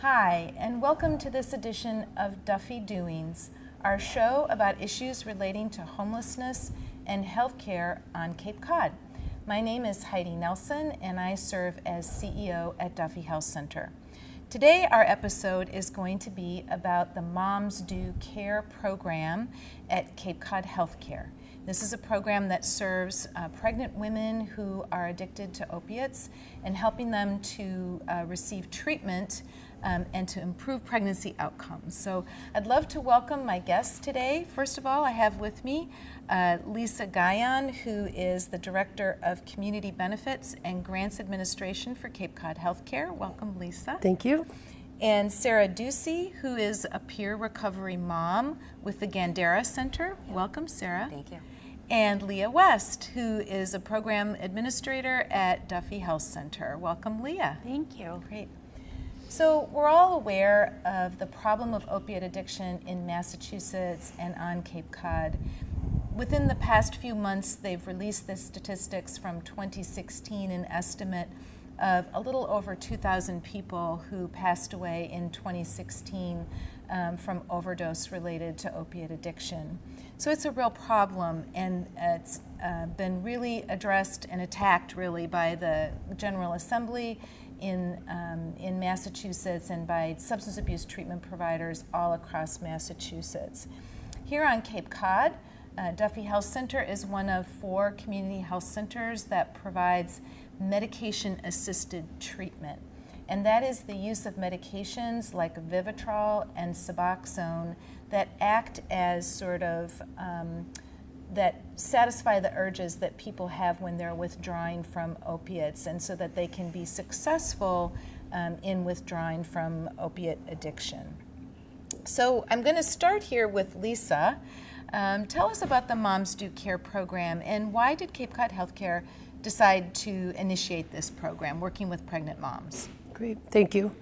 Hi, and welcome to this edition of Duffy Doings, our show about issues relating to homelessness and healthcare on Cape Cod. My name is Heidi Nelson, and I serve as CEO at Duffy Health Center. Today, our episode is going to be about the Moms Do Care program at Cape Cod Healthcare. This is a program that serves pregnant women who are addicted to opiates and helping them to receive treatment and to improve pregnancy outcomes. So I'd love to welcome my guests today. First of all, I have with me LEAH GUYON, who is the Director of Community Benefits and Grants Administration for Cape Cod Healthcare. Welcome, Lisa. Thank you. And Sarah DUCIE, who is a peer recovery mom with the Gandera Center. Yeah. Welcome, Sarah. Thank you. And LEAH West, who is a program administrator at Duffy Health Center. Welcome, LEAH. Thank you. Great. So we're all aware of the problem of opiate addiction in Massachusetts and on Cape Cod. Within the past few months, they've released the statistics from 2016, an estimate of a little over 2,000 people who passed away in 2016 from overdose related to opiate addiction. So it's a real problem, and it's been really addressed and attacked really by the General Assembly in Massachusetts and by substance abuse treatment providers all across Massachusetts. Here on Cape Cod, Duffy Health Center is one of 4 community health centers that provides medication-assisted treatment. And that is the use of medications like Vivitrol and Suboxone that act as sort of, that satisfy the urges that people have when they're withdrawing from opiates, and so that they can be successful in withdrawing from opiate addiction. So I'm going to start here with Lisa. Tell us about the Moms Do Care program, and why did Cape Cod Healthcare decide to initiate this program, working with pregnant moms? Great, thank you.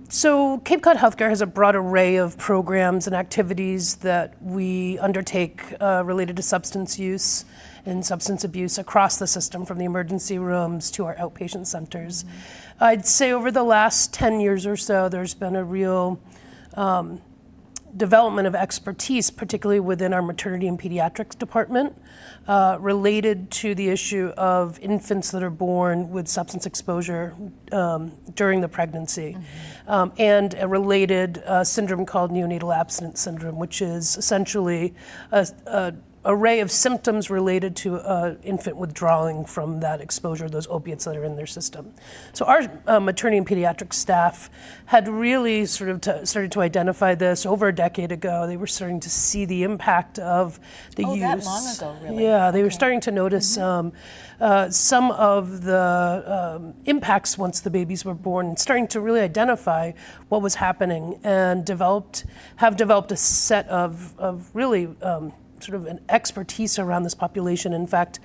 So Cape Cod Healthcare has a broad array of programs and activities that we undertake related to substance use and substance abuse across the system, from the emergency rooms to our outpatient centers. Mm-hmm. I'd say over the last 10 years or so, there's been a real development of expertise, particularly within our maternity and pediatrics department, related to the issue of infants that are born with substance exposure during the pregnancy, and a related syndrome called neonatal abstinence syndrome, which is essentially a array of symptoms related to infant withdrawing from that exposure, those opiates that are in their system. So our maternity and pediatric staff had really sort of started to identify this over a decade ago. They were starting to see the impact of the use. Oh, that long ago, really? Yeah, they were starting to notice some of the impacts once the babies were born, and starting to really identify what was happening, and have developed a set of really sort of an expertise around this population. In fact,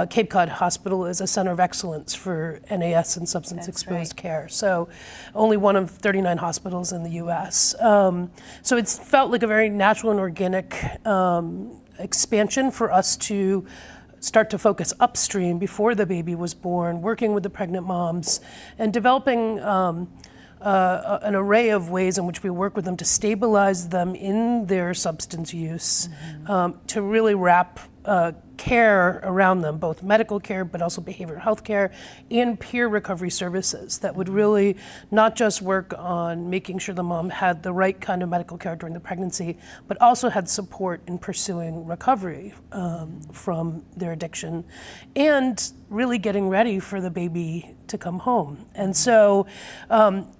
Cape Cod Hospital is a center of excellence for NAS and substance-exposed care. So only one of 39 hospitals in the U.S. So it's felt like a very natural and organic expansion for us to start to focus upstream before the baby was born, working with the pregnant moms and developing an array of ways in which we work with them to stabilize them in their substance use, to really wrap care around them, both medical care but also behavioral health care and peer recovery services that would really not just work on making sure the mom had the right kind of medical care during the pregnancy, but also had support in pursuing recovery from their addiction and really getting ready for the baby to come home. And so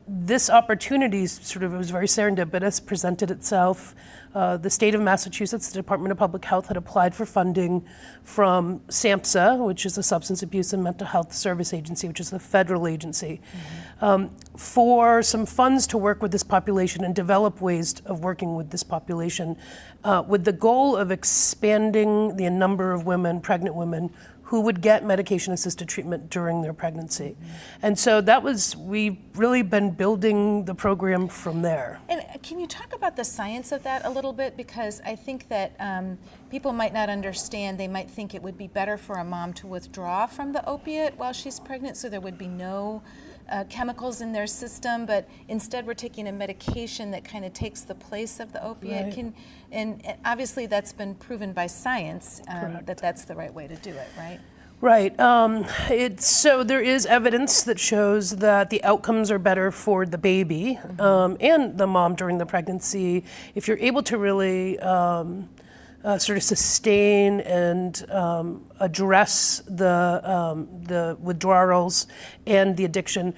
this opportunity sort of was very serendipitous, presented itself. The state of Massachusetts, the Department of Public Health, had applied for funding from SAMHSA, which is the Substance Abuse and Mental Health Service Agency, which is the federal agency, for some funds to work with this population and develop ways of working with this population, with the goal of expanding the number of women, pregnant women, who would get medication-assisted treatment during their pregnancy. And so we've really been building the program from there. And can you talk about the science of that a little bit? Because I think that people might not understand. They might think it would be better for a mom to withdraw from the opiate while she's pregnant, so there would be no chemicals in their system, but instead we're taking a medication that kind of takes the place of the opiate. Right. And obviously that's been proven by science that that's the right way to do it, right? Right. So there is evidence that shows that the outcomes are better for the baby and the mom during the pregnancy if you're able to really sort of sustain and address the withdrawals and the addiction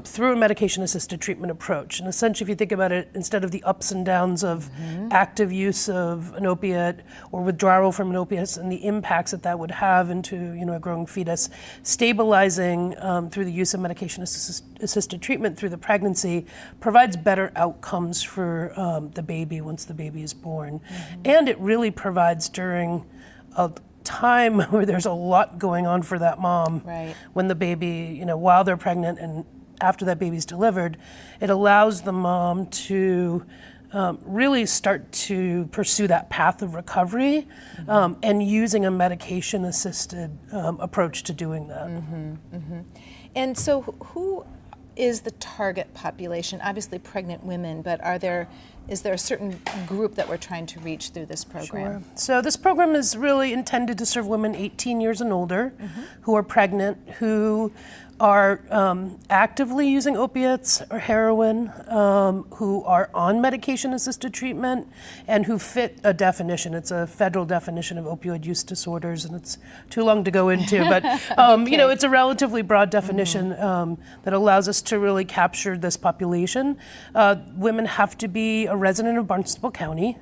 through a medication-assisted treatment approach. And essentially, if you think about it, instead of the ups and downs of active use of an opiate or withdrawal from an opiate and the impacts that that would have into a growing fetus, stabilizing through the use of medication-assisted treatment through the pregnancy provides better outcomes for the baby once the baby is born. And it really provides during a time where there's a lot going on for that mom. Right. When the baby, while they're pregnant and after that baby's delivered, it allows the mom to really start to pursue that path of recovery and using a medication-assisted approach to doing that. And so who is the target population? Obviously pregnant women, but is there a certain group that we're trying to reach through this program? Sure. So this program is really intended to serve women 18 years and older who are pregnant, who are actively using opiates or heroin, who are on medication-assisted treatment, and who fit a definition. It's a federal definition of opioid use disorders, and it's too long to go into, but it's a relatively broad definition that allows us to really capture this population. Women have to be a resident of Barnstable County.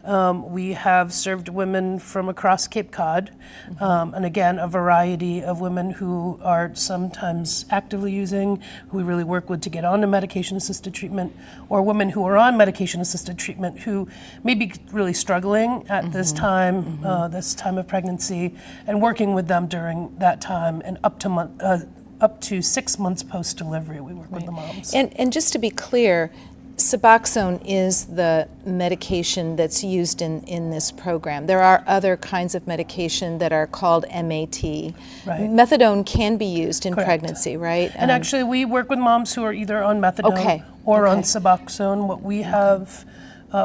We have served women from across Cape Cod, and again, a variety of women who are sometimes actively using, who we really work with to get onto medication-assisted treatment, or women who are on medication-assisted treatment who may be really struggling at this time of pregnancy, and working with them during that time and up to 6 months post-delivery, we work with the moms. And just to be clear, Suboxone is the medication that's used in this program. There are other kinds of medication that are called MAT. Right. Methadone can be used in Correct. pregnancy, right? And actually, we work with moms who are either on methadone or on Suboxone. What we have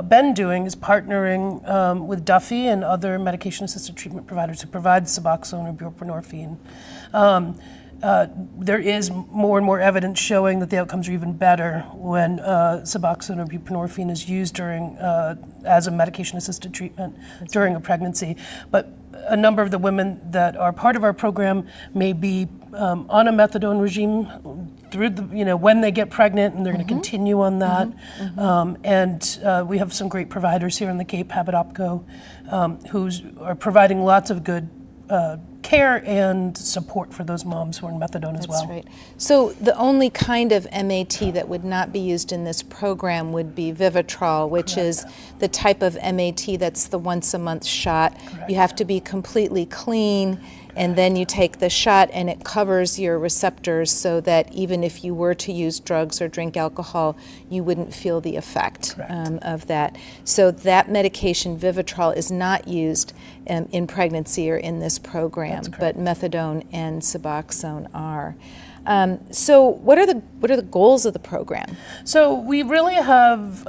been doing is partnering with Duffy and other medication-assisted treatment providers who provide Suboxone or buprenorphine. There is more and more evidence showing that the outcomes are even better when Suboxone or buprenorphine is used during as a medication-assisted treatment during a pregnancy. But a number of the women that are part of our program may be on a methadone regime through the, when they get pregnant, and they're going to continue on that. And we have some great providers here in the Cape, Habit Opco, who are providing lots of good care and support for those moms who are on methadone as well. That's right. So the only kind of MAT that would not be used in this program would be Vivitrol, which is the type of MAT that's the once-a-month shot. You have to be completely clean, and then you take the shot, and it covers your receptors so that even if you were to use drugs or drink alcohol, you wouldn't feel the effect of that. So that medication, Vivitrol, is not used in pregnancy or in this program, but methadone and Suboxone are. So what are the goals of the program? So we really have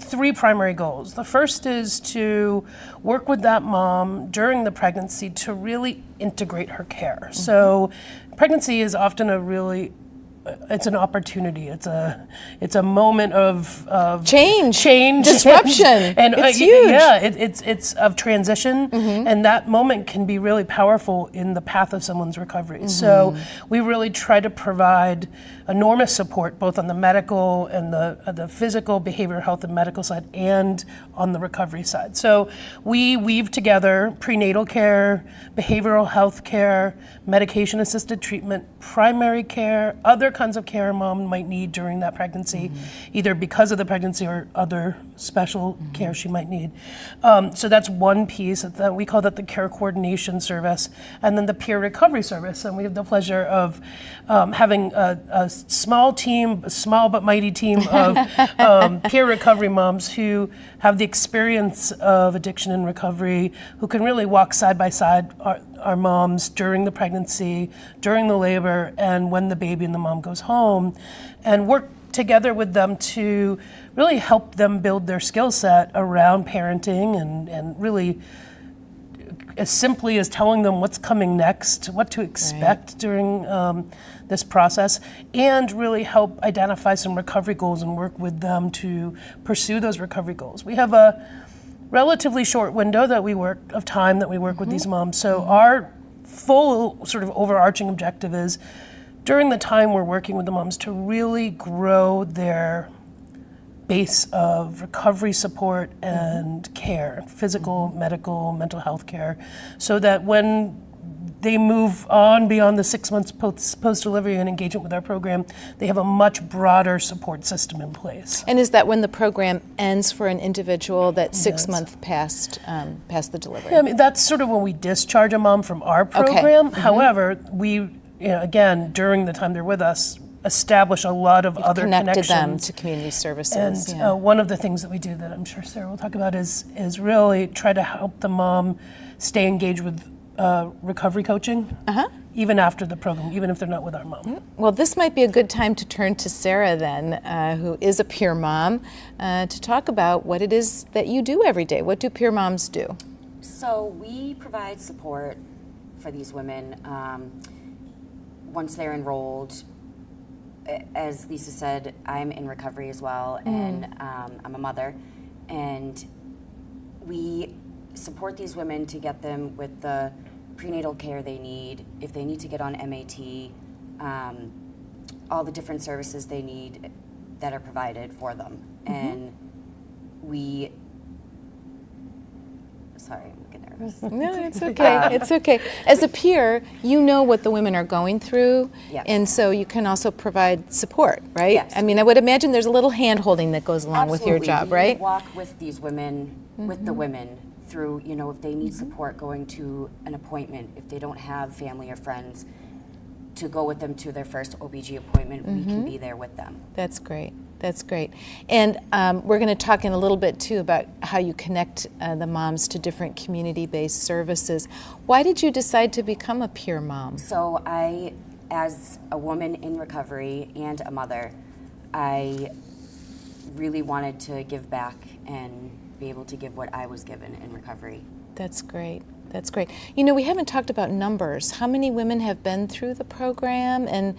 three primary goals. The first is to work with that mom during the pregnancy to really integrate her care. So pregnancy is often it's an opportunity. It's a moment of change, disruption, and it's huge. Yeah, it's of transition, and that moment can be really powerful in the path of someone's recovery. So we really try to provide enormous support both on the medical and the physical, behavioral health, and medical side, and on the recovery side. So we weave together prenatal care, behavioral health care, medication-assisted treatment, primary care, other kinds of care a mom might need during that pregnancy, either because of the pregnancy or other special care she might need. So that's one piece. We call that the care coordination service, and then the peer recovery service. And we have the pleasure of having a small but mighty team of peer recovery moms who have the experience of addiction and recovery, who can really walk side by side our moms during the pregnancy, during the labor, and when the baby and the mom goes home, and work together with them to really help them build their skill set around parenting and really as simply as telling them what's coming next, what to expect during this process, and really help identify some recovery goals and work with them to pursue those recovery goals. We have a relatively short window that we work of time that we work with these moms. So our full sort of overarching objective is during the time we're working with the moms to really grow their base of recovery support and care, physical, medical, mental health care, so that when they move on beyond the 6 months post-delivery and engagement with our program, they have a much broader support system in place. And is that when the program ends for an individual, that 6 month past the delivery? Yeah, I mean, that's sort of when we discharge a mom from our program. However, we, again, during the time they're with us, establish a lot of other connected connections. them to community services. And one of the things that we do that I'm sure Sarah will talk about is really try to help the mom stay engaged with recovery coaching, even after the program, even if they're not with our mom. Well, this might be a good time to turn to Sarah then, who is a peer mom, to talk about what it is that you do every day. What do peer moms do? So we provide support for these women once they're enrolled. As Lisa said, I'm in recovery as well, and I'm a mother, and we support these women to get them with the prenatal care they need, if they need to get on MAT, all the different services they need that are provided for them. And we, sorry, I'm getting nervous. No, it's okay. It's okay. As a peer, you know what the women are going through, Yes. and so you can also provide support, right? Yes. I mean, I would imagine there's a little hand-holding that goes along with your job, We right? walk with these women, with the women, through, if they need support going to an appointment, if they don't have family or friends, to go with them to their first OBG appointment, we can be there with them. That's great. That's great. And we're going to talk in a little bit, too, about how you connect the moms to different community-based services. Why did you decide to become a peer mom? So I, as a woman in recovery and a mother, I really wanted to give back and be able to give what I was given in recovery. That's great. That's great. We haven't talked about numbers. How many women have been through the program, and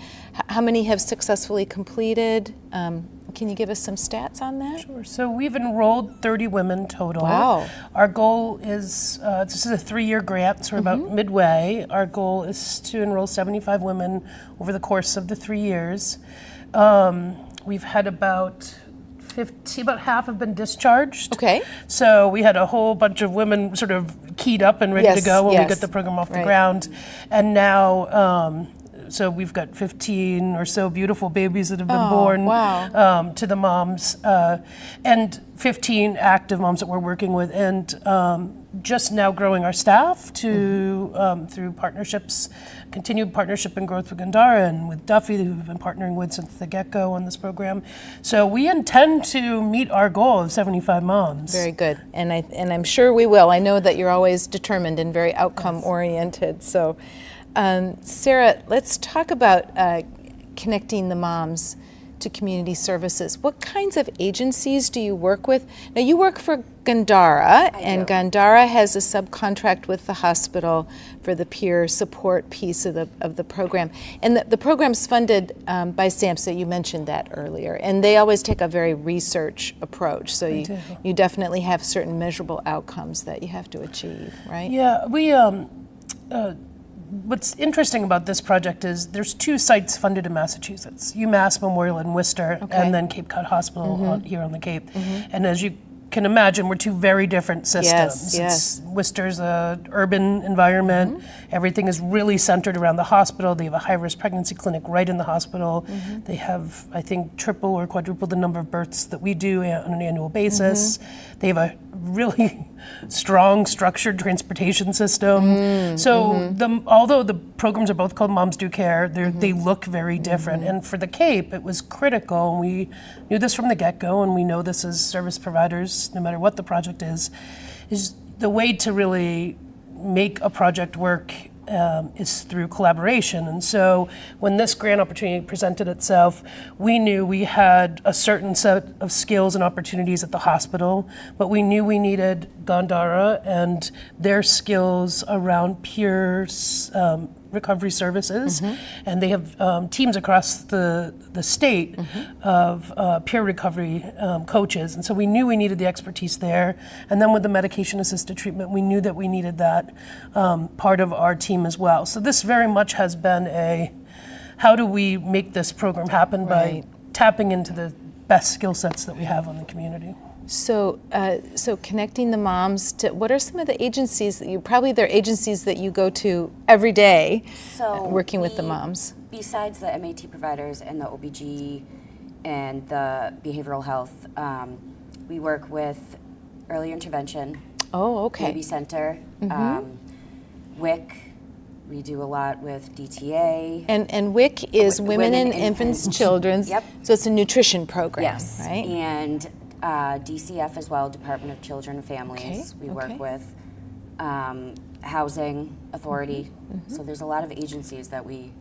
how many have successfully completed? Can you give us some stats on that? Sure. So we've enrolled 30 women total. Wow. Our goal is, this is a 3-year grant, so we're about midway. Our goal is to enroll 75 women over the course of the 3 years. We've had about half have been discharged. Okay. So we had a whole bunch of women sort of keyed up and ready to go when we get the program off the ground. And now, so we've got 15 or so beautiful babies that have been born to the moms, and 15 active moms that we're working with, and just now growing our staff to through partnerships, continued partnership and growth with Gandara and with Duffy, who we've been partnering with since the get-go on this program. So we intend to meet our goal of 75 moms. Very good, and I'm sure we will. I know that you're always determined and very outcome-oriented. So, Sarah, let's talk about connecting the moms to community services. What kinds of agencies do you work with? Now, you work for Gandara, and Gandara has a subcontract with the hospital for the peer support piece of the program. And the program's funded by SAMHSA, you mentioned that earlier, and they always take a very research approach, so you definitely have certain measurable outcomes that you have to achieve, right? Yeah, we what's interesting about this project is there's 2 sites funded in Massachusetts, UMass Memorial in Worcester, and then Cape Cod Hospital here on the Cape. And as you can imagine, we're 2 very different systems. Yes. Worcester's an urban environment. Everything is really centered around the hospital. They have a high-risk pregnancy clinic right in the hospital. They have, I think, triple or quadruple the number of births that we do on an annual basis. They have a really strong, structured transportation system. So although the programs are both called Moms Do Care, they look very different. And for the Cape, it was critical, and we knew this from the get-go, and we know this as service providers, no matter what the project is the way to really make a project work is through collaboration. And so when this grant opportunity presented itself, we knew we had a certain set of skills and opportunities at the hospital, but we knew we needed Gandhara and their skills around peer recovery services. And they have teams across the state of peer recovery coaches. And so we knew we needed the expertise there. And then with the medication-assisted treatment, we knew that we needed that part of our team as well. So this very much has been a, how do we make this program happen by tapping into the best skill sets that we have on the community. So, so connecting the moms to, what are some of the agencies that probably there are agencies that you go to every day working with the moms? Besides the MAT providers and the OBG and the behavioral health, we work with early intervention, baby center, WIC. We do a lot with DTA. And WIC is Women and Infants, Children's. So it's a nutrition program, right? And DCF as well, Department of Children and Families. We work with Housing Authority. So there's a lot of agencies that we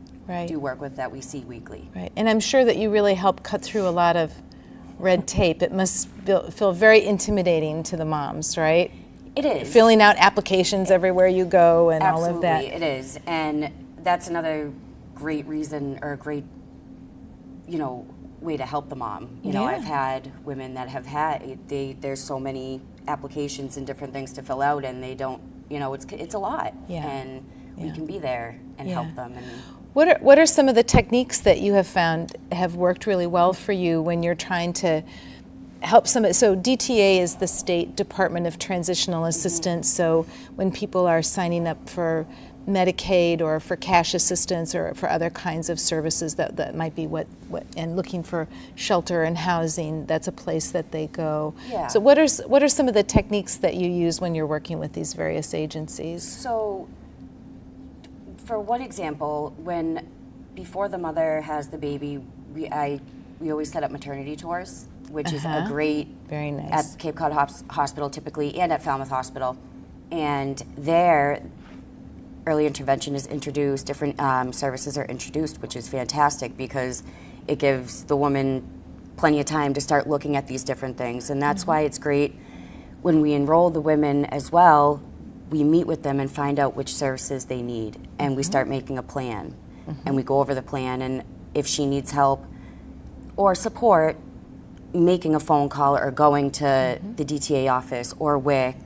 do work with that we see weekly. Right, and I'm sure that you really help cut through a lot of red tape. It must feel very intimidating to the moms, right? It is. Filling out applications everywhere you go and all of that. Absolutely, it is. And that's another great reason, or a great, way to help the mom. You know, I've had women that have had, there's so many applications and different things to fill out, and they don't, it's a lot. And we can be there and help them. And what are some of the techniques that you have found have worked really well for you when you're trying to help somebody? So DTA is the State Department of Transitional Assistance. So when people are signing up for Medicaid or for cash assistance or for other kinds of services that might be what and looking for shelter and housing, that's a place that they go. So what are some of the techniques that you use when you're working with these various agencies? So for one example, before the mother has the baby, we always set up maternity tours, which is a great, very nice, at Cape Cod Hospital typically, and at Falmouth Hospital. And there, early intervention is introduced, different services are introduced, which is fantastic because it gives the woman plenty of time to start looking at these different things. And that's why it's great when we enroll the women as well, we meet with them and find out which services they need. And we start making a plan. And we go over the plan, and if she needs help or support, making a phone call or going to the DTA office or WIC,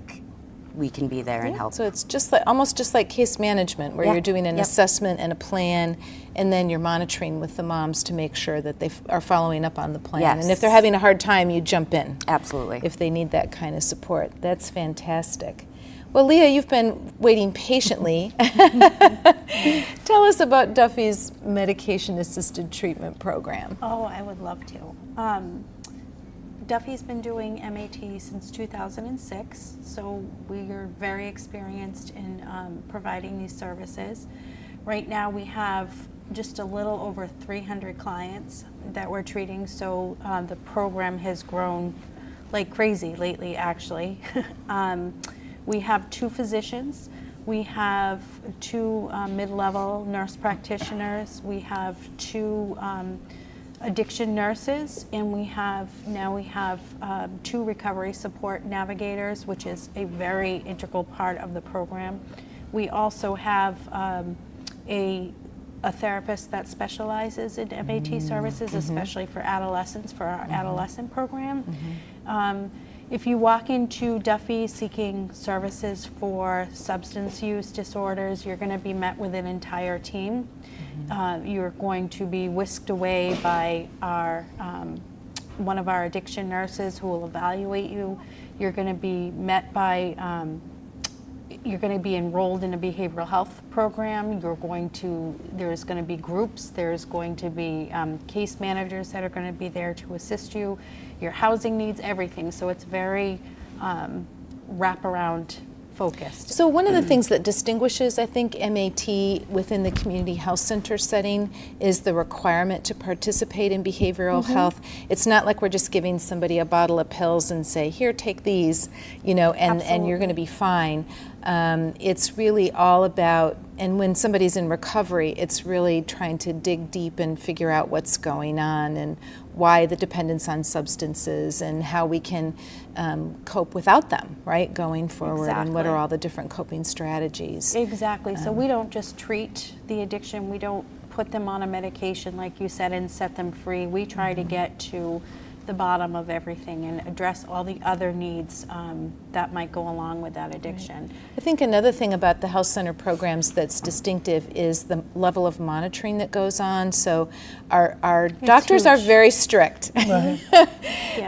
we can be there and help. So it's just like, almost just like case management, where you're doing an assessment and a plan, and then you're monitoring with the moms to make sure that they are following up on the plan. And if they're having a hard time, you jump in. Absolutely. If they need that kind of support. That's fantastic. Well, Leah, you've been waiting patiently. Tell us about Duffy's medication-assisted treatment program. Oh, I would love to. Duffy's been doing MAT since 2006, so we are very experienced in providing these services. Right now we have just a little over 300 clients that we're treating, so the program has grown like crazy lately, actually. We have 2 physicians. We have 2 mid-level nurse practitioners. We have 2 addiction nurses, and we have 2 recovery support navigators, which is a very integral part of the program. We also have a therapist that specializes in MAT services, especially for adolescents, for our adolescent program. If you walk into Duffy seeking services for substance use disorders, you're going to be met with an entire team. You're going to be whisked away by one of our addiction nurses who will evaluate you. You're going to be met by, you're going to be enrolled in a behavioral health program. There's going to be groups. There's going to be case managers that are going to be there to assist you. Your housing needs, everything. So it's very wraparound focused. So one of the things that distinguishes, I think, MAT within the community health center setting is the requirement to participate in behavioral health. It's not like we're just giving somebody a bottle of pills and say, here, take these, and you're going to be fine. It's really all about, and when somebody's in recovery, it's really trying to dig deep and figure out what's going on and why the dependence on substances and how we can cope without them, right, going forward, and what are all the different coping strategies. Exactly. So we don't just treat the addiction, we don't put them on a medication, like you said, and set them free. We try to get to the bottom of everything and address all the other needs that might go along with that addiction. I think another thing about the health center programs that's distinctive is the level of monitoring that goes on. So our doctors are very strict. Right.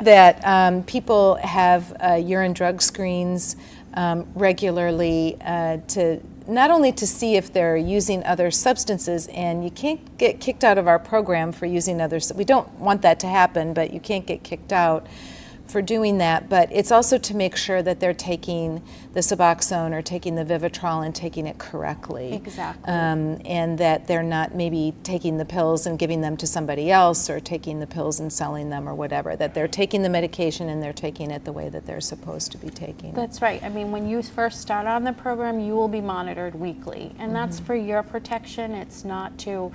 That people have urine drug screens regularly to not only to see if they're using other substances, and you can't get kicked out of our program for using others. We don't want that to happen, but you can't get kicked out for doing that. But it's also to make sure that they're taking the Suboxone or taking the Vivitrol and taking it correctly. Exactly. And that they're not maybe taking the pills and giving them to somebody else, or taking the pills and selling them or whatever, that they're taking the medication and they're taking it the way that they're supposed to be taking it. That's right. I mean, when you first start on the program, you will be monitored weekly, and that's for your protection. It's not to,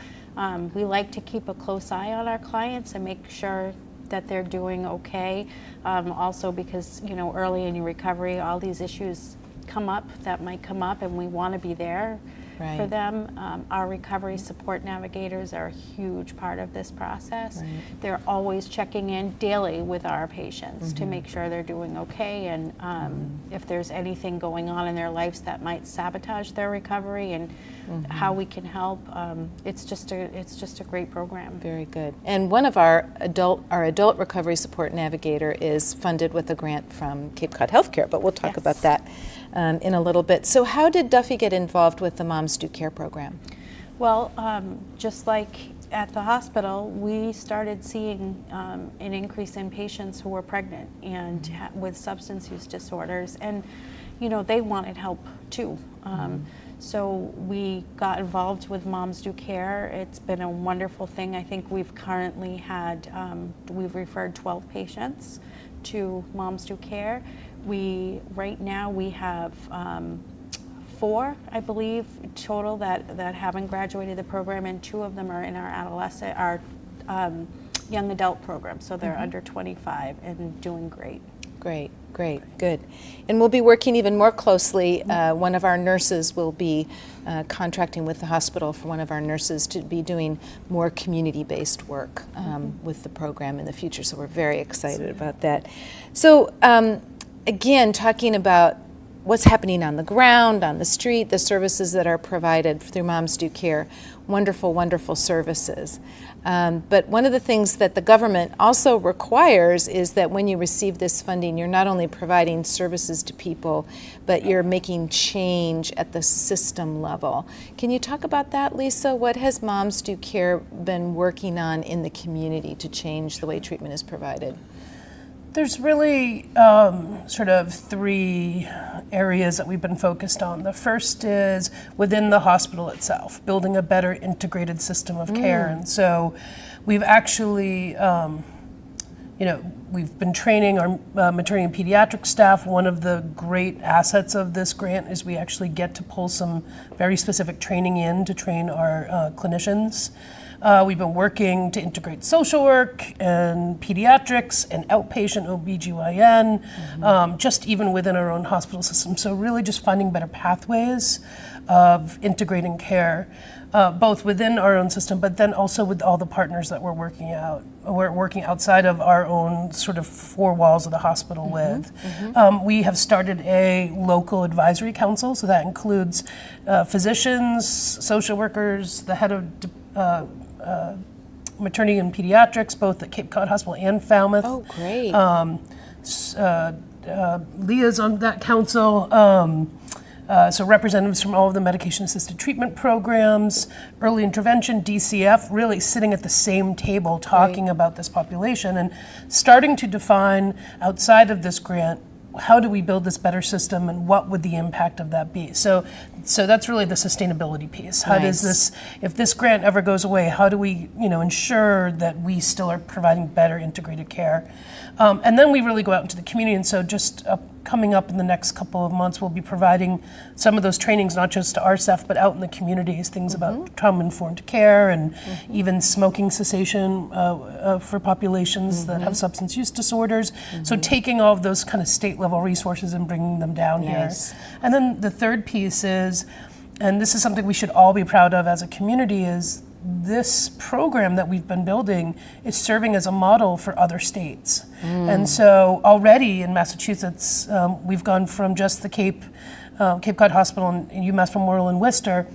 we like to keep a close eye on our clients and make sure that they're doing okay. Also because, you know, early in your recovery, all these issues come up that might come up, and we want to be there for them. Our recovery support navigators are a huge part of this process. They're always checking in daily with our patients to make sure they're doing okay, and if there's anything going on in their lives that might sabotage their recovery, and how we can help. It's just a great program. Very good. And one of our adult recovery support navigator is funded with a grant from Cape Cod Healthcare, but we'll talk about that in a little bit. So how did Duffy get involved with the Moms Do Care program? Well, just like at the hospital, we started seeing an increase in patients who were pregnant and with substance use disorders, and you know, they wanted help too. So we got involved with Moms Do Care. It's been a wonderful thing. I think we've currently had, we've referred 12 patients to Moms Do Care. Right now we have 4, I believe, total that haven't graduated the program, and 2 of them are in our young adult program, so they're under 25 and doing great. Great, great, good. And we'll be working even more closely. One of our nurses will be contracting with the hospital for one of our nurses to be doing more community-based work with the program in the future, so we're very excited about that. So again, talking about what's happening on the ground, on the street, the services that are provided through Moms Do Care, wonderful, wonderful services. But one of the things that the government also requires is that when you receive this funding, you're not only providing services to people, but you're making change at the system level. Can you talk about that, Lisa? What has Moms Do Care been working on in the community to change the way treatment is provided? There's really sort of 3 areas that we've been focused on. The first is within the hospital itself, building a better integrated system of care. And so we've actually, we've been training our maternity and pediatric staff. One of the great assets of this grant is we actually get to pull some very specific training in to train our clinicians. We've been working to integrate social work and pediatrics and outpatient OBGYN, just even within our own hospital system. So really just finding better pathways of integrating care, both within our own system, but then also with all the partners that we're working outside of our own sort of 4 walls of the hospital with. We have started a local advisory council, so that includes physicians, social workers, the head of maternity and pediatrics, both at Cape Cod Hospital and Falmouth. Oh, great. LEAH's on that council. So representatives from all of the medication-assisted treatment programs, early intervention, DCF, really sitting at the same table talking about this population and starting to define outside of this grant, how do we build this better system and what would the impact of that be? So that's really the sustainability piece. How does this, if this grant ever goes away, how do we ensure that we still are providing better integrated care? And then we really go out into the community, and so just coming up in the next couple of months, we'll be providing some of those trainings, not just to our staff, but out in the communities, things about trauma-informed care and even smoking cessation for populations that have substance use disorders. So taking all of those kind of state-level resources and bringing them down Nice. here. And then the third piece is, and this is something we should all be proud of as a community, is this program that we've been building is serving as a model for other states. And so already in Massachusetts, we've gone from just the Cape Cod Hospital and UMass Memorial in Worcester,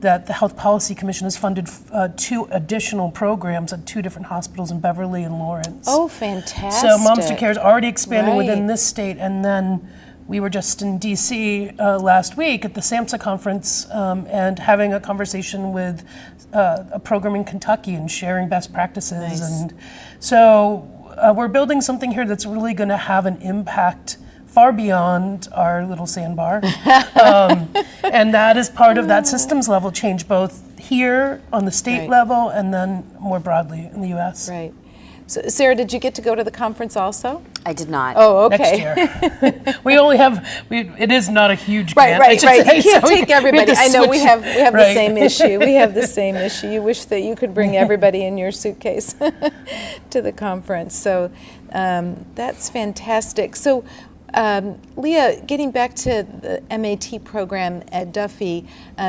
that the Health Policy Commission has funded 2 additional programs at 2 different hospitals in Beverly and Lawrence. Oh, fantastic. So Moms to Care is already expanding within Right. this state, and then we were just in DC last week at the SAMHSA conference and having a conversation with a program in Kentucky and sharing best practices. Nice. And so we're building something here that's really going to have an impact far beyond our little sandbar. And that is part of that systems level change, both here on the state Right. level and then more broadly in the US. Right. So, Sarah, did you get to go to the conference also? I did not. Oh, okay. Next year. We only have, it is not a huge grant. Right, I should right. say, You can't so we take have to everybody. I know we switch. have the Right. same issue. We have the same issue. You wish that you could bring everybody in your suitcase to the conference. So that's fantastic. So Leah, getting back to the MAT program at Duffy,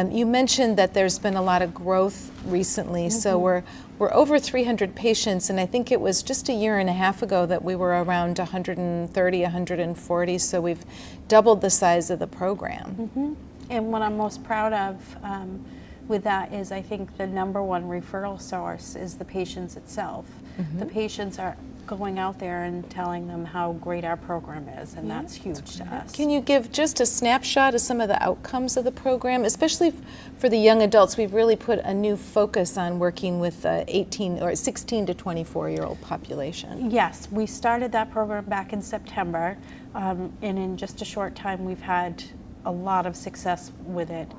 you mentioned that there's been a lot of growth recently. So we're over 300 patients, and I think it was just a year and a half ago that we were around 130, 140. So we've doubled the size of the program. And what I'm most proud of with that is I think the #1 referral source is the patients itself. The patients are going out there and telling them how great our program is, and that's huge to us. Can you give just a snapshot of some of the outcomes of the program, especially for the young adults? We've really put a new focus on working with 18 or 16 to 24-year-old population. Yes, we started that program back in September, and in just a short time we've had a lot of success with it.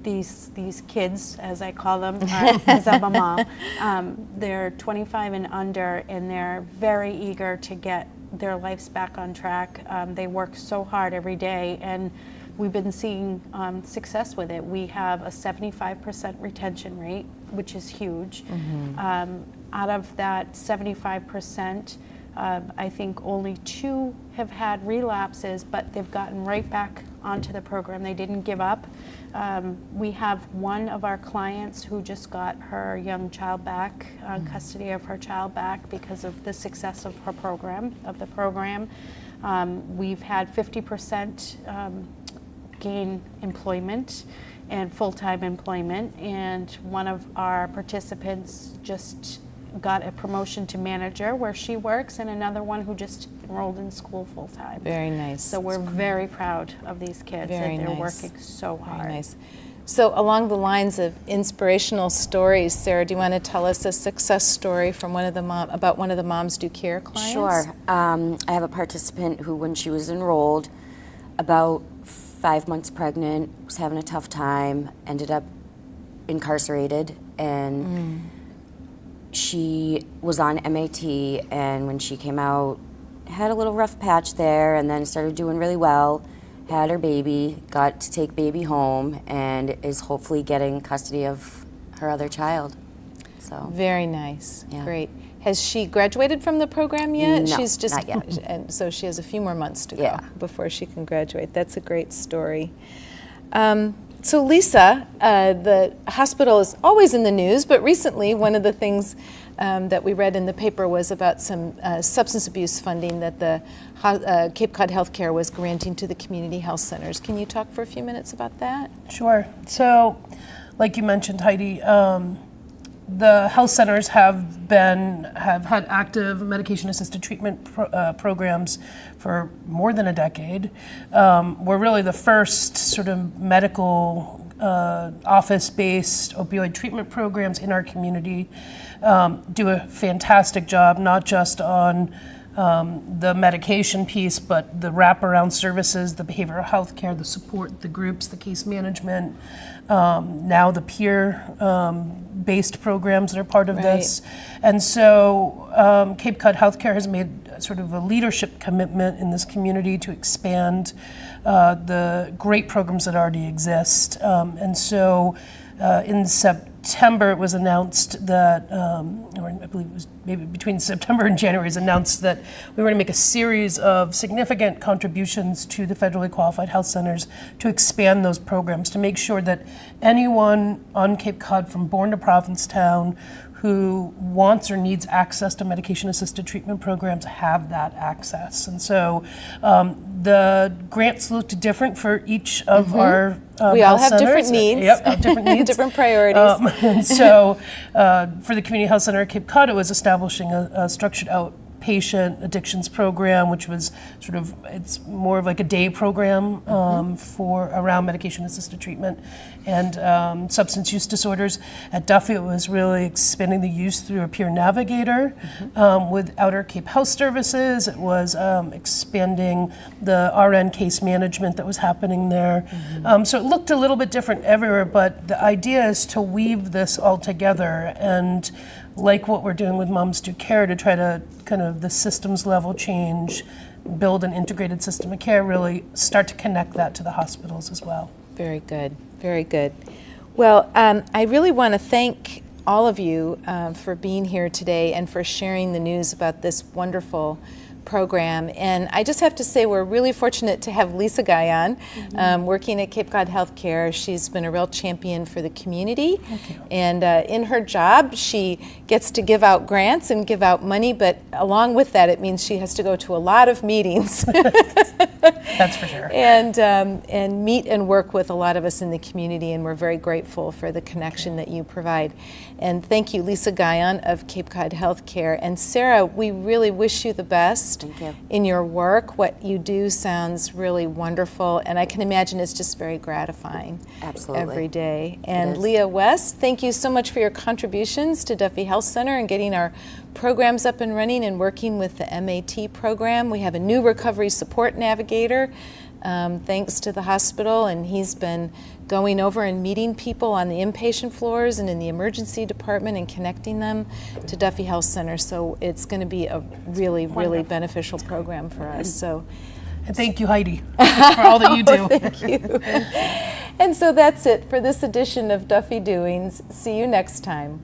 These kids, as I call them, as I'm a mom, they're 25 and under, and they're very eager to get their lives back on track. They work so hard every day, and we've been seeing success with it. We have a 75% retention rate, which is huge. Out of that 75%, I think only 2 have had relapses, but they've gotten right back onto the program. They didn't give up. We have one of our clients who just got her young child back, custody of her child back because of the success of the program. We've had 50% gain employment and full-time employment, and one of our participants just got a promotion to manager where she works, and another one who just enrolled in school full-time. Very nice. So we're very proud of these kids, Very and they're nice. working so hard. Very nice. So along the lines of inspirational stories, Sarah, do you want to tell us a success story from about one of the Moms Do Care clients? Sure. I have a participant who, when she was enrolled, about 5 months pregnant, was having a tough time, ended up incarcerated, and she was on MAT, and when she came out, had a little rough patch there, and then started doing really well, had her baby, got to take baby home, and is hopefully getting custody of her other child. So Very nice. Yeah. Great. Has she graduated from the program yet? No, She's just, not yet. And so she has a few more months to go Yeah. before she can graduate. That's a great story. So Lisa, the hospital is always in the news, but recently one of the things that we read in the paper was about some substance abuse funding that the Cape Cod Healthcare was granting to the community health centers. Can you talk for a few minutes about that? Sure. So, like you mentioned, Heidi, the health centers have had active medication-assisted treatment programs for more than a decade. We're really the first sort of medical office-based opioid treatment programs in our community. Do a fantastic job, not just on the medication piece, but the wraparound services, the behavioral health care, the support, the groups, the case management, now the peer-based programs that are part of this. And so Cape Cod Healthcare has made sort of a leadership commitment in this community to expand the great programs that already exist. And so in September, it was announced that, or I believe it was maybe between September and January, it was announced that we were going to make a series of significant contributions to the federally qualified health centers to expand those programs, to make sure that anyone on Cape Cod from Bourne to Provincetown who wants or needs access to medication-assisted treatment programs have that access. And so the grants looked different for each of our We all health have different centers. needs. Yep, have different needs. Different priorities. And so for the Community Health Center at Cape Cod, it was establishing a structured outpatient addictions program, which was sort of, it's more of like a day program for around medication-assisted treatment and substance use disorders. At Duffy, it was really expanding the use through a peer navigator. With Outer Cape Health Services, it was expanding the RN case management that was happening there. So it looked a little bit different everywhere, but the idea is to weave this all together and like what we're doing with Moms Do Care to try to kind of the systems level change, build an integrated system of care, really start to connect that to the hospitals as well. Very good, very good. Well, I really want to thank all of you for being here today and for sharing the news about this wonderful program. And I just have to say we're really fortunate to have Lisa Guyon working at Cape Cod Healthcare. She's been a real champion for the community. And in her job, she gets to give out grants and give out money, but along with that, it means she has to go to a lot of meetings. That's for sure. And meet and work with a lot of us in the community, and we're very grateful for the connection that you provide. And thank you, Lisa Guyon of Cape Cod Healthcare. And Sarah, we really wish you the best in your work. What you do sounds really wonderful, and I can imagine it's just very gratifying every day. And Leah West, thank you so much for your contributions to Duffy Health Center and getting our programs up and running and working with the MAT program. We have a new recovery support navigator, thanks to the hospital, and he's been going over and meeting people on the inpatient floors and in the emergency department and connecting them to Duffy Health Center. So it's going to be a really, really beneficial program for us. So, And thank you, Heidi, for all that you do. thank you. And so that's it for this edition of Duffy Doings. See you next time.